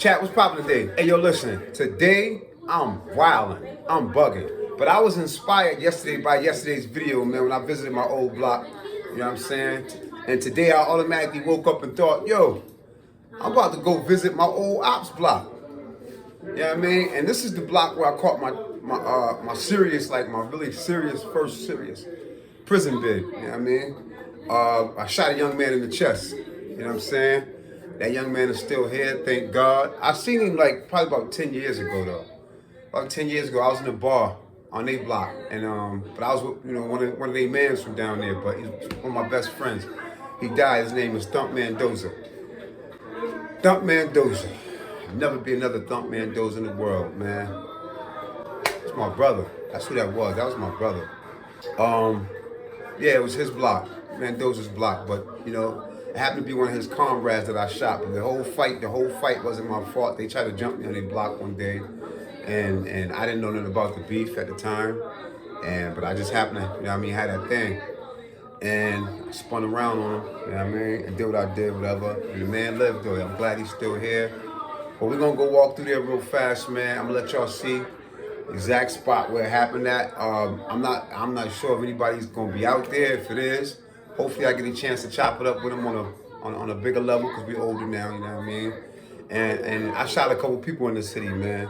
Chat, what's poppin' today? Hey, yo, listen. Today, I'm wildin'. I'm bugging. But I was inspired yesterday by yesterday's video, man, when I visited my old block. You know what I'm saying? And today, I automatically woke up and thought, yo, I'm about to go visit my old ops block. You know what I mean? And this is the block where I caught my serious, like my really serious, first serious prison bid. You know what I mean? I shot a young man in the chest. You know what I'm saying? That young man is still here, thank God. I seen him like probably about 10 years ago though. About 10 years ago, I was in a bar on their block, and but I was with, one of their mans from down there. But he's one of my best friends. He died. His name is Thump Mendoza. Thump Mendoza. There'll never be another Thump Mendoza in the world, man. It's my brother. That's who that was. That was my brother. Yeah, it was his block, Mendoza's block. But it happened to be one of his comrades that I shot. But the whole fight wasn't my fault. They tried to jump me on their block one day, and I didn't know nothing about the beef at the time. But I just happened to, had that thing. And I spun around on him, and did what I did, whatever. And the man lived though. I'm glad he's still here. But we're gonna go walk through there real fast, man. I'm gonna let y'all see the exact spot where it happened at. I'm not sure if anybody's gonna be out there. If it is, hopefully I get a chance to chop it up with him on a bigger level, because we're older now, you know what I mean? And I shot a couple people in the city, man.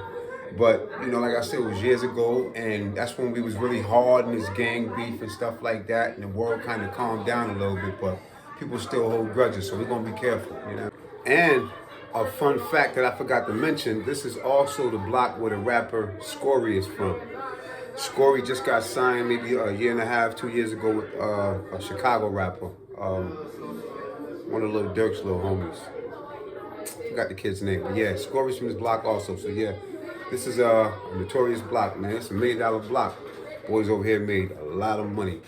But, like I said, it was years ago, and that's when we was really hard in this gang beef and stuff like that, and the world kind of calmed down a little bit, but people still hold grudges, so we're going to be careful, And a fun fact that I forgot to mention, this is also the block where the rapper Scorey is from. Scorey just got signed maybe a year and a half, 2 years ago with a Chicago rapper, one of Lil Durk's little homies. Forgot the kid's name, but yeah, Scorey's from this block also, so yeah. This is a notorious block, man. It's $1 million block. Boys over here made a lot of money.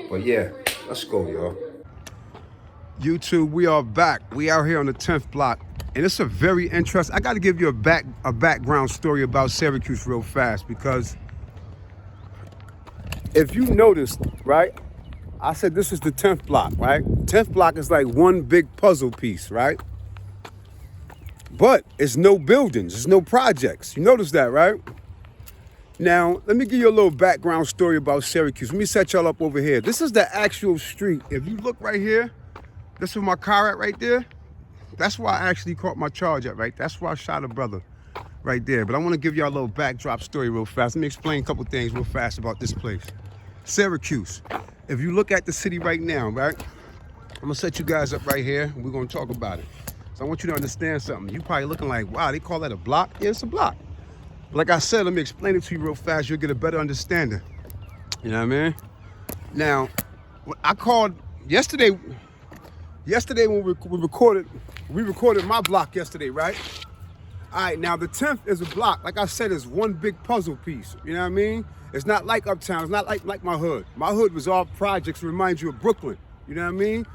But yeah, let's go, y'all. YouTube, we are back. We out here on the 10th block. And it's a very interesting, I got to give you a background story about Syracuse real fast, because if you noticed, right, I said this is the 10th block, right? 10th block is like one big puzzle piece, right? But it's no buildings, it's no projects. You notice that, right? Now, let me give you a little background story about Syracuse. Let me set y'all up over here. This is the actual street. If you look right here, this is where my car at right there. That's where I actually caught my charge at, right? That's where I shot a brother right there. But I want to give y'all a little backdrop story real fast. Let me explain a couple things real fast about this place. Syracuse. If you look at the city right now, right? I'm going to set you guys up right here, and we're going to talk about it. I want you to understand something. You probably looking like, wow, they call that a block? Yeah, it's a block. But like I said, let me explain it to you real fast. You'll get a better understanding. You know what I mean? Now, I called yesterday when we recorded my block yesterday, right? All right, now the 10th is a block. Like I said, it's one big puzzle piece. You know what I mean? It's not like Uptown. It's not like my hood. My hood was all projects, remind you of Brooklyn. You know what I mean?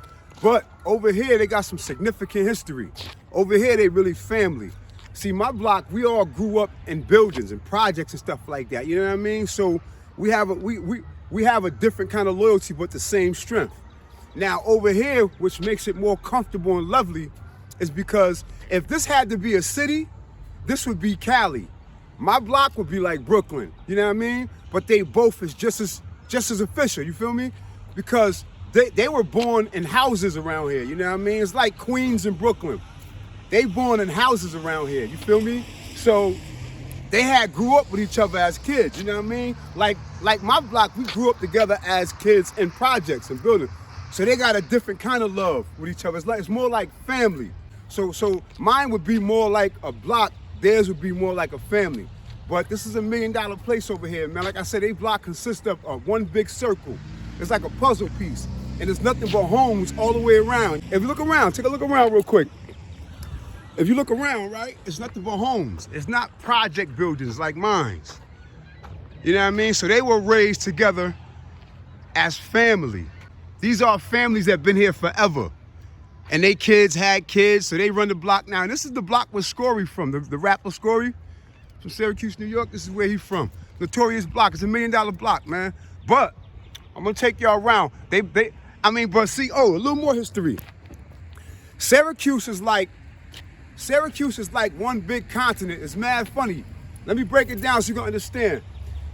But over here, they got some significant history. Over here, they really family. See, my block, we all grew up in buildings and projects and stuff like that. You know what I mean? So we have a different kind of loyalty, but the same strength. Now, over here, which makes it more comfortable and lovely, is because if this had to be a city, this would be Cali. My block would be like Brooklyn. You know what I mean? But they both is just as official. You feel me? Because they were born in houses around here, you know what I mean? It's like Queens and Brooklyn. They born in houses around here, you feel me? So they grew up with each other as kids, you know what I mean? Like my block, we grew up together as kids in projects and buildings. So they got a different kind of love with each other. It's more like family. So mine would be more like a block, theirs would be more like a family. But this is $1 million place over here, man. Like I said, they block consists of one big circle. It's like a puzzle piece. And there's nothing but homes all the way around. If you look around, take a look around real quick. If you look around, right, it's nothing but homes. It's not project buildings like mines. You know what I mean? So they were raised together as family. These are families that have been here forever. And they kids had kids, so they run the block now. And this is the block where Scorey from, the rapper Scorey from Syracuse, New York. This is where he's from. Notorious block. It's $1 million block, man. But I'm gonna take y'all around. But see, a little more history. Syracuse is like Syracuse is like one big continent. It's mad funny. Let me break it down so you can understand.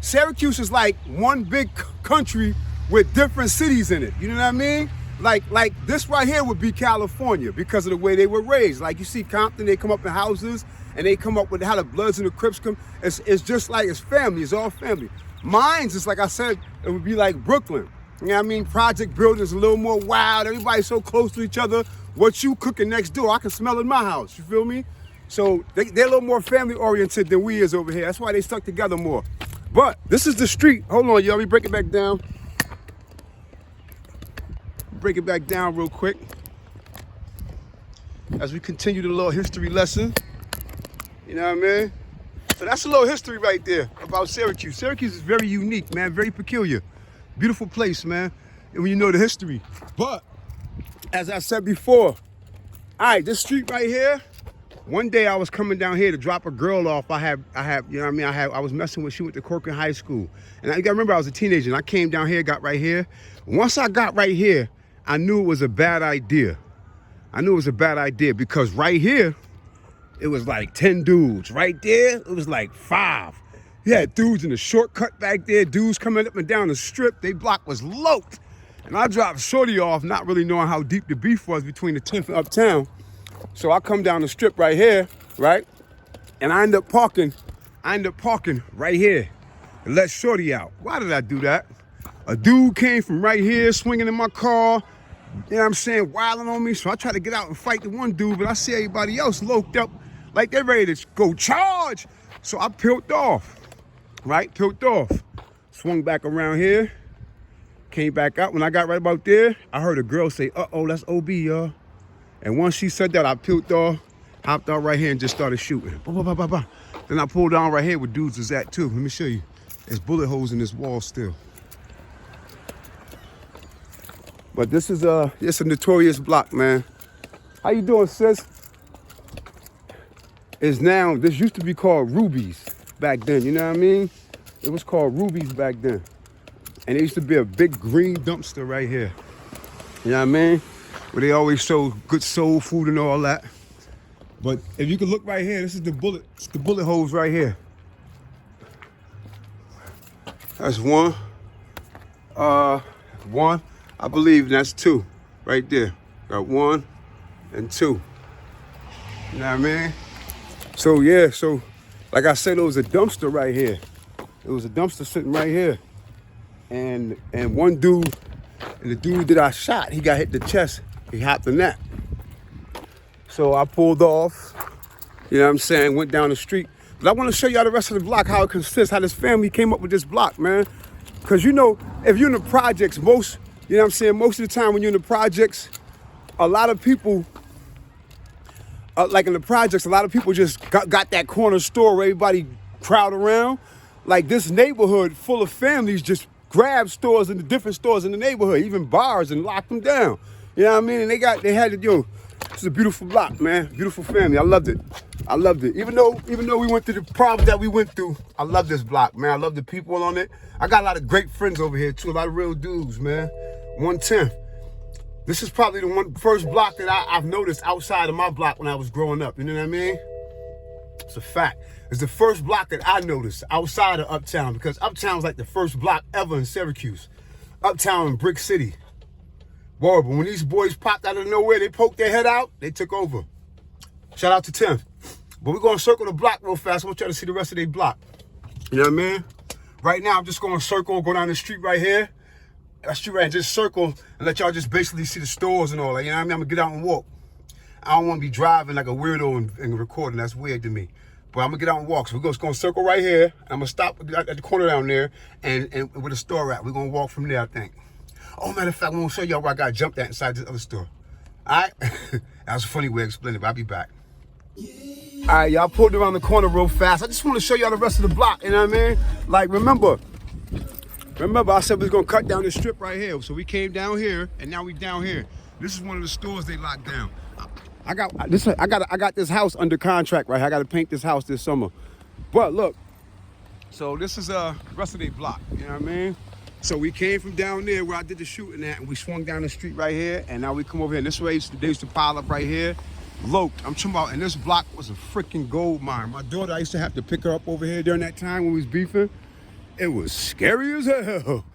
Syracuse is like one big country with different cities in it. You know what I mean? Like this right here would be California because of the way they were raised. Like you see Compton, they come up in houses and they come up with how the Bloods and the Crips come. It's just like it's family. It's all family. Mine's is like I said, it would be like Brooklyn. You know what I mean? Project buildings a little more wild. Everybody's so close to each other. What you cooking next door, I can smell it in my house. You feel me? So they're a little more family oriented than we is over here. That's why they stuck together more. But this is the street. Hold on, y'all. Let me break it back down. Break it back down real quick as we continue the little history lesson. You know what I mean? So that's a little history right there about Syracuse. Syracuse is very unique, man, very peculiar. Beautiful place, man, and when you know the history. But as I said before, all right, this street right here, one day I was coming down here to drop a girl off. I had, you know what I mean? I was messing with, she went to Corcoran High School. And you gotta remember I was a teenager and I came down here, got right here. Once I got right here, I knew it was a bad idea. I knew it was a bad idea because right here, it was like 10 dudes. Right there, it was like 5. You had dudes in the shortcut back there, dudes coming up and down the strip. They block was loped. And I dropped Shorty off, not really knowing how deep the beef was between the 10th and Uptown. So I come down the strip right here, right? And I end up parking right here and let Shorty out. Why did I do that? A dude came from right here swinging in my car, you know what I'm saying, wilding on me. So I tried to get out and fight the one dude, but I see everybody else loped up like they're ready to go charge. So I peeled off, right? Peeled off. Swung back around here, came back out. When I got right about there, I heard a girl say, uh-oh, that's OB, y'all. And once she said that, I peeled off, hopped out right here and just started shooting. Bah, bah, bah, bah, bah. Then I pulled down right here where dudes was at too. Let me show you. There's bullet holes in this wall still. But this is it's a notorious block, man. How you doing, sis? This used to be called Ruby's back then, you know what I mean? It was called Ruby's back then. And there used to be a big green dumpster right here. You know what I mean? Where they always sold good soul food and all that. But if you can look right here, this is the bullet holes right here. That's one. One. I believe that's 2 right there. Got 1 and 2. You know what I mean? So yeah, so like I said, it was a dumpster right here. It was a dumpster sitting right here. And one dude, and the dude that I shot, he got hit in the chest. He hopped in that. So I pulled off, you know what I'm saying, went down the street. But I want to show y'all the rest of the block, how it consists, how this family came up with this block, man. Because you know, if you're in the projects, you know what I'm saying, most of the time when you're in the projects, a lot of people, like in the projects, a lot of people just got that corner store where everybody crowd around. Like this neighborhood full of families just grab stores in the different stores in the neighborhood, even bars, and lock them down. You know what I mean? And they had to, it's a beautiful block, man. Beautiful family. I loved it. I loved it. Even though we went through the problems that we went through, I love this block, man. I love the people on it. I got a lot of great friends over here too, a lot of real dudes, man. 110th. This is probably the first block that I've noticed outside of my block when I was growing up. You know what I mean? It's a fact. It's the first block that I noticed outside of Uptown, because Uptown's like the first block ever in Syracuse. Uptown in Brick City. Boy, but when these boys popped out of nowhere, they poked their head out, they took over. Shout out to 10th. But we're going to circle the block real fast. I want y'all to see the rest of their block. You know what I mean? Right now, I'm just going to circle, go down the street right here. That street right here, just circle and let y'all just basically see the stores and all that. You know what I mean? I'm going to get out and walk. I don't want to be driving like a weirdo and recording. That's weird to me. But I'm going to get out and walk. So we're just going to circle right here. I'm going to stop at the corner down there and where the store at. We're going to walk from there, I think. Oh, matter of fact, I'm going to show y'all where I got jumped at inside this other store. All right? That was a funny way of explaining it, but I'll be back. All right, y'all pulled around the corner real fast. I just want to show y'all the rest of the block, you know what I mean? Like, remember, I said we was going to cut down this strip right here. So we came down here, and now we down here. This is one of the stores they locked down. I got this house under contract, right? I got to paint this house this summer. But look, so this is the rest of the block, you know what I mean? So we came from down there where I did the shooting at, and we swung down the street right here, and now we come over here. And this way, they used to pile up right here. Loped. I'm talking about, and this block was a freaking gold mine. My daughter, I used to have to pick her up over here during that time when we was beefing. It was scary as hell.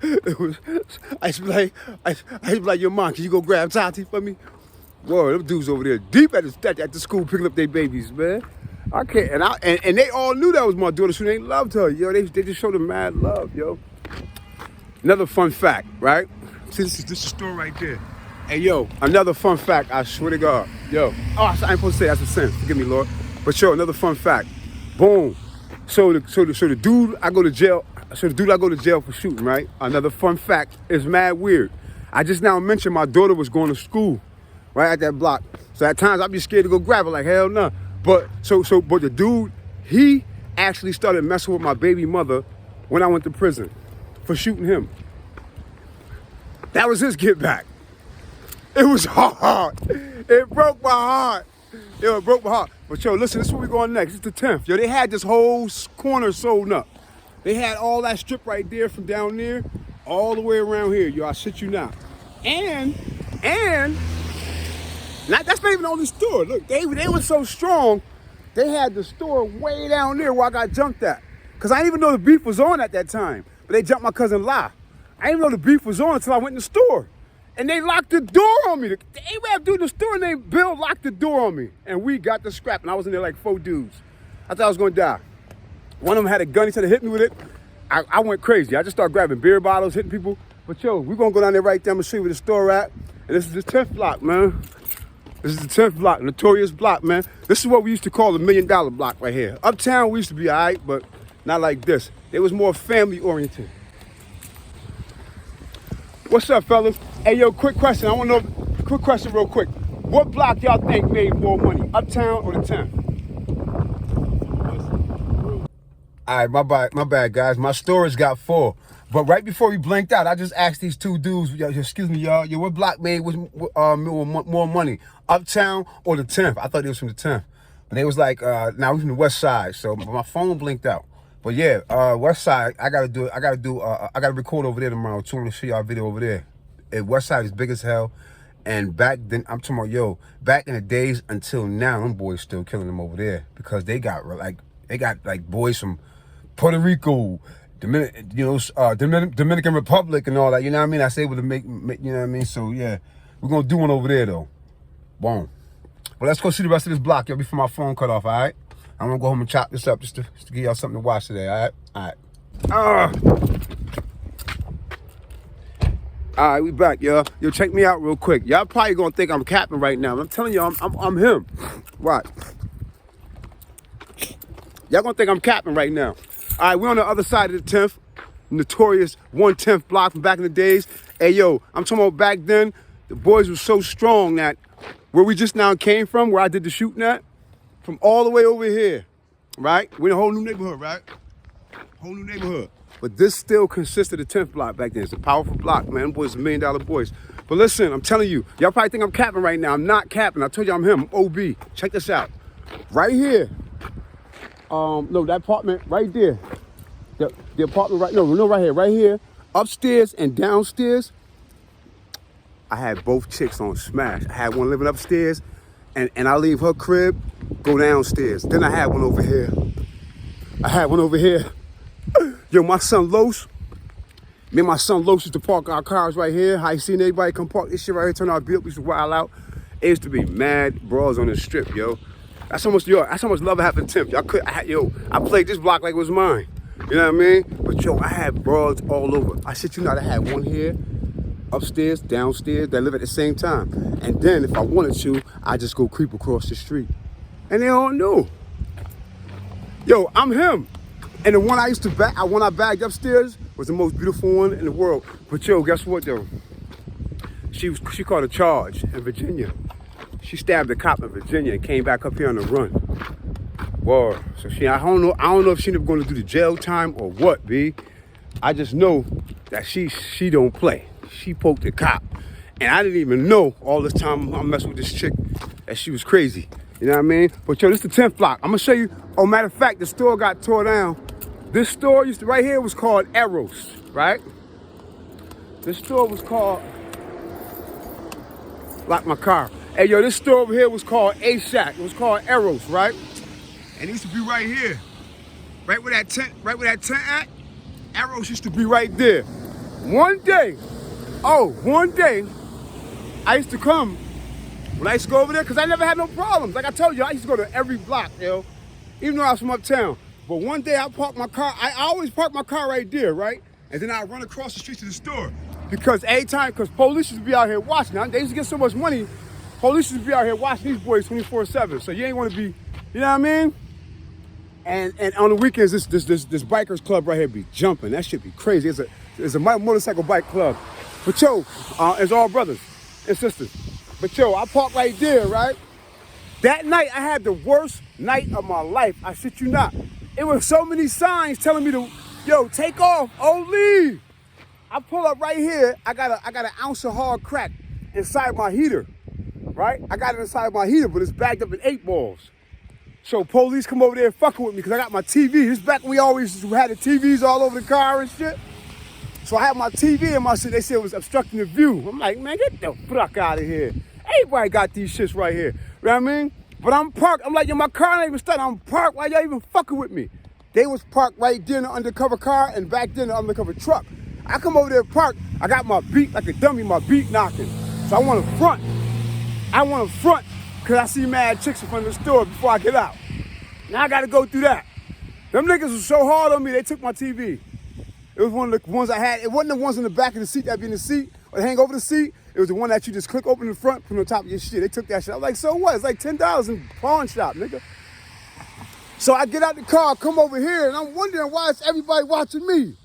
It was. I used to be like, yo, mom, can you go grab Tati for me? Whoa, them dudes over there deep at the school picking up their babies, man. I can't, and they all knew that was my daughter, so they loved her, yo. They just showed her mad love, yo. Another fun fact, right? See, this is story right there. Hey, yo, another fun fact, I swear to God. Yo, oh, I ain't supposed to say that's a sin, forgive me, Lord. But yo, another fun fact. Boom. So the dude I go to jail for shooting, right? Another fun fact is mad weird. I just now mentioned my daughter was going to school right at that block. So at times I'd be scared to go grab her, like hell no. But but the dude, he actually started messing with my baby mother when I went to prison for shooting him. That was his get back. It was hard. It broke my heart. Yo, it broke my heart. But yo, listen, this is where we going next. It's the 10th. Yo, they had this whole corner sold up. They had all that strip right there from down there all the way around here. Yo, I shit you not. And that's not even the only store. Look, they were so strong, they had the store way down there where I got jumped at. Because I didn't even know the beef was on at that time. But they jumped my cousin La. I didn't even know the beef was on until I went in the store. And they locked the door on me. The AWAB dude in the store named Bill locked the door on me. And we got the scrap. And I was in there like 4 dudes. I thought I was going to die. One of them had a gun. He tried to hit me with it. I went crazy. I just started grabbing beer bottles, hitting people. But yo, we're going to go down there right there. I'm going to show you where the store at. And this is the 10th block, man. This is the 10th block, notorious block, man. This is what we used to call the $1 million block right here. Uptown, we used to be all right, but not like this. It was more family oriented. What's up, fellas? Hey, yo, quick question. I want to know, quick question real quick. What block y'all think made more money, Uptown or the 10th? All right, my bad, guys. My storage got full. But right before we blinked out, I just asked these 2 dudes, excuse me, y'all, what block made more money, Uptown or the 10th? I thought they was from the 10th. But they was like, now we from the West Side, so my phone blinked out. But yeah, West Side, I gotta record over there tomorrow too. I'm gonna show y'all a video over there. West Side is big as hell. And back then, I'm talking about, yo, back in the days until now, them boys still killing them over there because they got like boys from Puerto Rico, Dominican Republic and all that, you know what I mean? I say able to make, you know what I mean? So yeah, we're gonna do one over there though. Boom. Well, let's go see the rest of this block, yo, before my phone cut off, all right? I'm gonna go home and chop this up just to give y'all something to watch today, all right? All right, we back, y'all. Yo, check me out real quick. Y'all probably gonna think I'm capping right now. I'm telling y'all, I'm him. Right. Y'all gonna think I'm capping right now. All right, we're on the other side of the 10th, notorious 110th block from back in the days. Hey, yo, I'm talking about back then, the boys were so strong that where we just now came from, where I did the shooting at, from all the way over here, right? We're in a whole new neighborhood, right? Whole new neighborhood. But this still consists of the 10th block back then. It's a powerful block, man. Them boys are $1 million boys. But listen, I'm telling you, y'all probably think I'm capping right now. I'm not capping. I told you I'm him. I'm OB. Check this out. Right here. No, that apartment right there. The apartment right here. Right here. Upstairs and downstairs. I had both chicks on smash. I had one living upstairs, and I leave her crib, go downstairs. Then I had one over here. Yo, my son Los, me and my son Los used to park our cars right here. How you seen everybody come park this shit right here, turn our bill, we used to wild out. It used to be mad brawls on the strip, yo. That's how much love I have for the 10th. I played this block like it was mine. You know what I mean? But yo, I had brawls all over. I shit you not, I had one here, upstairs, downstairs, that live at the same time. And then if I wanted to, I just go creep across the street. And they all knew. Yo, I'm him. And the one I used to one I bagged upstairs was the most beautiful one in the world. But yo, guess what though? She caught a charge in Virginia. She stabbed a cop in Virginia and came back up here on the run. Whoa. So I don't know if she ended up going to do the jail time or what, B. I just know that she don't play. She poked the cop. And I didn't even know all this time I'm messing with this chick that she was crazy. You know what I mean? But yo, this is the 10th block. I'm gonna show you. Oh, matter of fact, the store got tore down. This store right here was called Eros, right? This store was called, lock my car. Hey, yo, this store over here was called A-Shack. It was called Arrows, right? And it used to be right here. Right where that tent at, Arrows used to be right there. One day, I used to come, when I used to go over there, because I never had no problems. Like I told you, I used to go to every block, yo, even though I was from uptown. But one day I parked my car, I always park my car right there, right? And then I run across the street to the store. Because because police used to be out here watching. They used to get so much money, police used to be out here watching these boys 24/7. So you ain't want to be, you know what I mean? And on the weekends, this bikers club right here be jumping. That shit be crazy. It's a motorcycle bike club. But yo, it's all brothers and sisters. But yo, I parked right there, right? That night, I had the worst night of my life. I shit you not. It was so many signs telling me to, yo, take off, leave. I pull up right here. I got an ounce of hard crack inside my heater, right? I got it inside my heater, but it's bagged up in 8 balls. So police come over there fucking with me because I got my TV. This back when we always had the TVs all over the car and shit. So I had my TV in my shit. They said it was obstructing the view. I'm like, man, get the fuck out of here. Everybody got these shits right here. You know what I mean? But I'm parked. I'm like, yo, my car ain't even started. I'm parked. Why y'all even fucking with me? They was parked right there in the undercover car and back there in the undercover truck. I come over there parked. I got my beat like a dummy, my beat knocking. So I want to front. Because I see mad chicks in front of the store before I get out. Now I got to go through that. Them niggas was so hard on me, they took my TV. It was one of the ones I had. It wasn't the ones in the back of the seat that be in the seat or hang over the seat. It was the one that you just click open in the front, put on top of your shit. They took that shit. I was like, so what? It's like $10 in pawn shop, nigga. So I get out the car, come over here, and I'm wondering why is everybody watching me?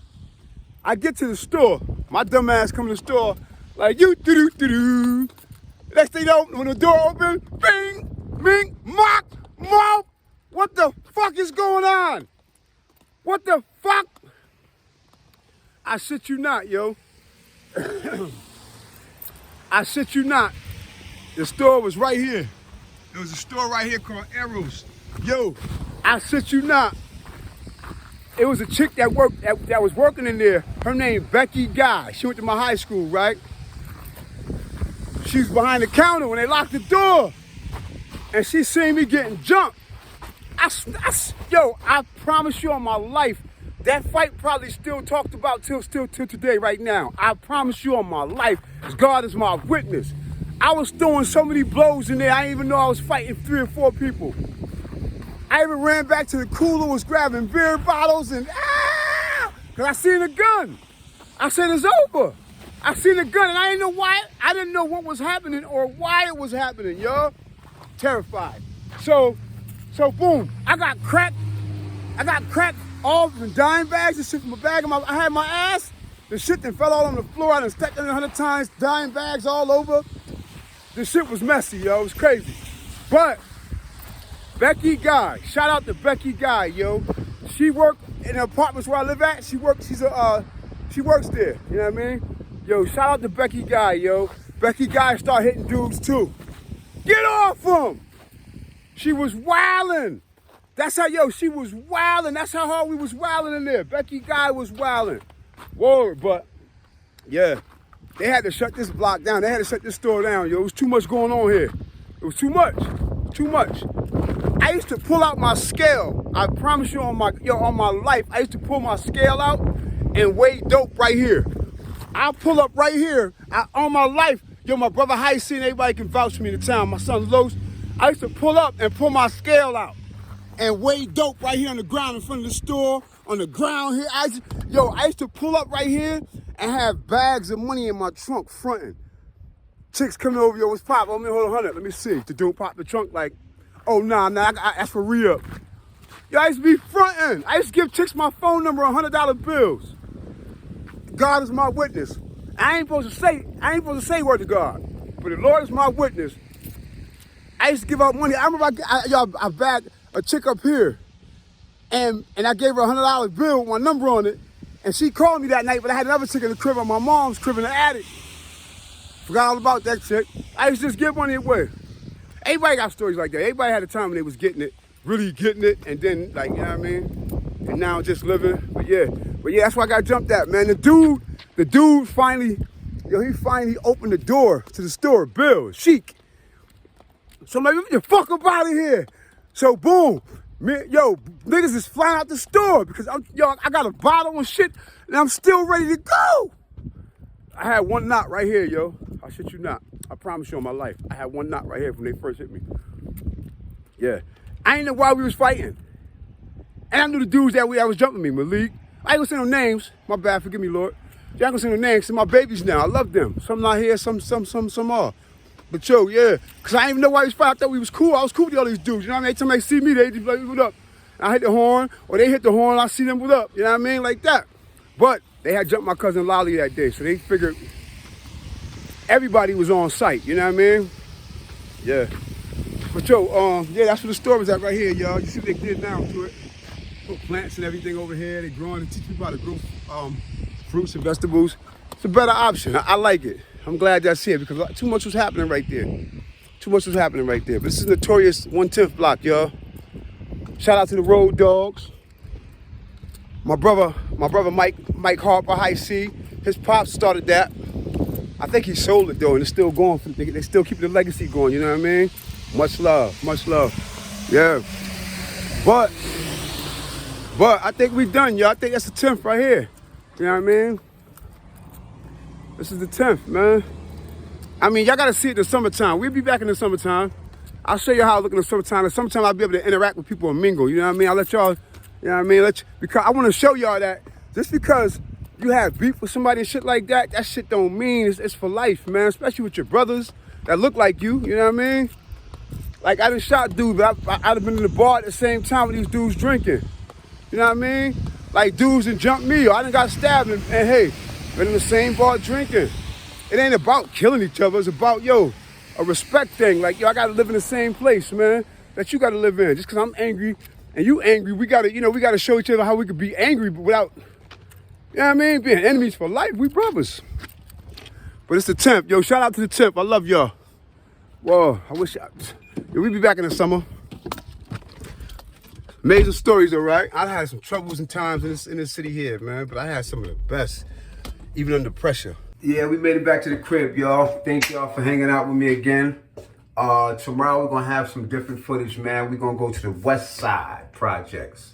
I get to the store. My dumb ass come to the store like, you do-do-do-do. Next thing you know, when the door open, bing, bing, mock, mouth. What the fuck is going on? What the fuck? I shit you not, yo. I shit you not. The store was right here. There was a store right here called Arrows. Yo, I shit you not. It was a chick that was working in there. Her name Becky Guy. She went to my high school, right? She was behind the counter when they locked the door. And she seen me getting jumped. I promise you on my life, that fight probably still talked about till today right now. I promise you on my life, as God is my witness. I was throwing so many blows in there, I didn't even know I was fighting 3 or 4 people. I even ran back to the cooler, was grabbing beer bottles and because I seen a gun. I said, it's over. I seen a gun and I didn't know why. I didn't know what was happening or why it was happening, yo. Terrified. So boom, I got cracked off in dime bags and shit from my bag. I had my ass. The shit that fell all on the floor. I done stepped in it 100 times, dime bags all over. The shit was messy, yo. It was crazy. But Becky Guy, shout out to Becky Guy, yo. She worked in the apartments where I live at. She works there. You know what I mean? Yo, shout out to Becky Guy, yo. Becky Guy started hitting dudes too. Get off him! She was wildin'. That's how, she was wildin'. That's how hard we was wildin' in there. Becky Guy was wildin'. Whoa, but yeah, they had to shut this block down. They had to shut this store down, yo. It was too much going on here. It was too much. I used to pull out my scale. I promise you on my life, I used to pull my scale out and weigh dope right here. I'll pull up right here. On my life, my brother Heisey, everybody can vouch for me in the town. My son Los. I used to pull up and pull my scale out and weigh dope right here on the ground in front of the store, on the ground here. I used to pull up right here and have bags of money in my trunk fronting. Chicks coming over, what's pop? Hold on, 100. Let me see. The dude pop the trunk like, oh, nah, that's for re-up. I used to be fronting. I used to give chicks my phone number $100 bills. God is my witness. I ain't supposed to say word to God, but the Lord is my witness. I used to give out money. I remember I bagged a chick up here, and I gave her a $100 bill with my number on it, and she called me that night, but I had another chick in the crib on my mom's crib in the attic. Forgot all about that chick. I used to just give money away. Everybody got stories like that. Everybody had a time when they was getting it, really getting it, and then, like, you know what I mean? And now just living. But yeah, that's why I got jumped at, man. The dude finally, he finally opened the door to the store, Bill, Chic. So I'm like, get the fuck up out of here. So boom, niggas is flying out the store because I got a bottle and shit, and I'm still ready to go. I had one knot right here, yo. I shit you not. I promise you on my life. I had one knot right here when they first hit me. Yeah. I ain't know why we was fighting. And I knew the dudes that was jumping me, Malik. I ain't gonna say no names. My bad, forgive me, Lord. Y'all gonna say no names. They're my babies now. I love them. Some not here, some are. But yo, yeah. Cause I didn't even know why we was fighting. I thought we was cool. I was cool with all these dudes. You know what I mean? Every time they see me, they just like, what up? And I hit the horn, or they hit the horn, I see them, what up? You know what I mean? Like that. But they had jumped my cousin Lolly that day, so they figured everybody was on site, you know what I mean? Yeah. But yo, yeah, that's what the store is at right here, y'all. You see what they did now to it. Put plants and everything over here. They growing and teach people how to grow fruits and vegetables. It's a better option. I like it. I'm glad y'all see it because too much was happening right there. Too much was happening right there. But this is notorious 110th block, y'all. Shout out to the road dogs. My brother Mike Harper, High C, his pops started that. I think he sold it though, and it's still going. They still keeping the legacy going. You know what I mean? Much love, much love. Yeah. But I think we done, y'all. I think that's the 10th right here. You know what I mean? This is the 10th, man. I mean, y'all gotta see it in the summertime. We'll be back in the summertime. I'll show you how I look in the summertime. In the summertime, I'll be able to interact with people and mingle. You know what I mean? I'll let y'all, you know what I mean? Because I want to show y'all that just because you have beef with somebody and shit like that, that shit don't mean it's for life, man. Especially with your brothers that look like you know what I mean? Like, I done shot dudes, but I'd have been in the bar at the same time with these dudes drinking. You know what I mean? Like, dudes done jumped me, or I done got stabbed, and hey, been in the same bar drinking. It ain't about killing each other. It's about, a respect thing. Like, I gotta live in the same place, man, that you gotta live in. Just because I'm angry and you angry, we gotta show each other how we could be angry, but without, you know what I mean? Being enemies for life. We brothers. But it's the 10th. Yo, shout out to the 10th. I love y'all. Whoa, we'll be back in the summer. Amazing stories, all right? I had some troubles and times in this city here, man, but I had some of the best, even under pressure. Yeah, we made it back to the crib, y'all. Thank y'all for hanging out with me again. Tomorrow we're gonna have some different footage, man. We're gonna go to the West Side Projects.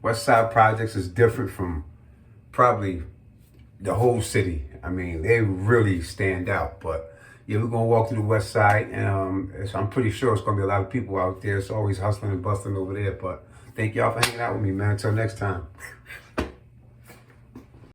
West Side Projects is different from probably the whole city. I mean, they really stand out, but yeah, we're gonna walk through the West Side, and I'm pretty sure it's gonna be a lot of people out there. It's always hustling and bustling over there, but thank y'all for hanging out with me, man. Until next time.